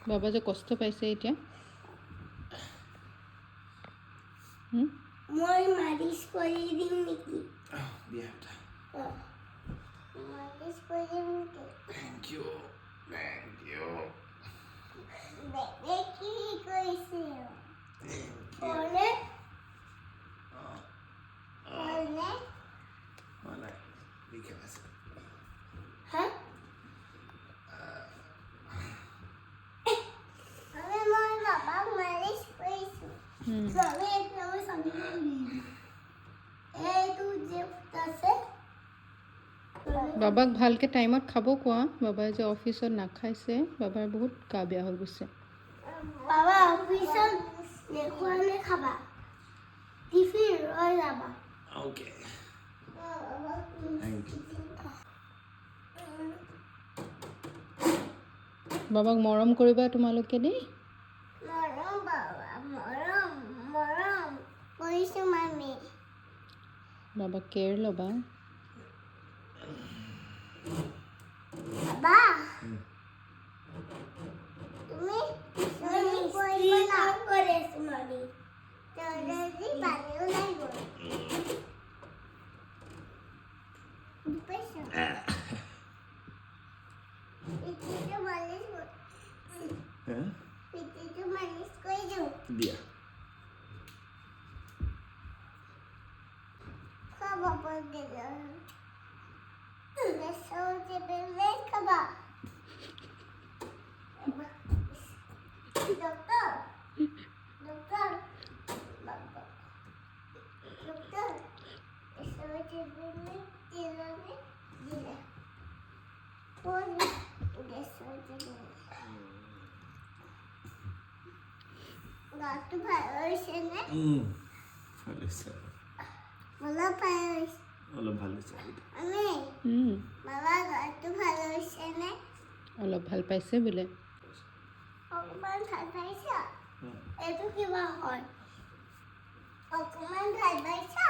বাবা যে কষ্ট পাইছে এতিয়া মই মালিশ কৰি দিম নেকি দিয়া এটা মালিশ কৰি দিম নেকি থ্যাংক ইউ বেবে কি কৰিছে ওলে ওলে মানে লিখে আছে হা আমি মই বাবা মালিশ কৰিছো আমি একদম সামনে এইটো যে আছে বাবাক ভালকৈ টাইমত খাব কোৱা বাবাই যে অফিচত নাখাইছে বাবাৰ বহুত গা বেয়া হৈ গৈছে বাবা অফিসত দেখুৱালে খাবা টিফিন লৈ যাবা ওকে থ্যাংক ইউ বাবাক মৰম কৰিবা তোমালোকে দেই মৰম বাবা মৰম মৰম কৰিছো মামি বাবাক কেয়াৰ ল'বা বাবা তুমি তুমি কৰিব না কৰিছো মামি তৰজি পানীও নাই গ'ল পইচা পিঠিটো মালিশ হ্যাঁ পিঠিটো মালিশ কৰি দিওঁ দিয়া খাব বগিলা বেসন চেপে খাবা ডক্টর ডক্টর বাবা ডক্টর বেসন চেপে দিলামে দিলা কোন বেসন চেপে গাটো ভালো হয়েছে না ভালো হয়েছে বলা পাইছ অলপ ভালো হয়েছে আমি বাবা গাটো ভালো হয়েছে না অলপ ভাল পাইছে বোলে অকমান ভাল পাইছা এইটো কিবা হয় অকমান ভাল পাইছা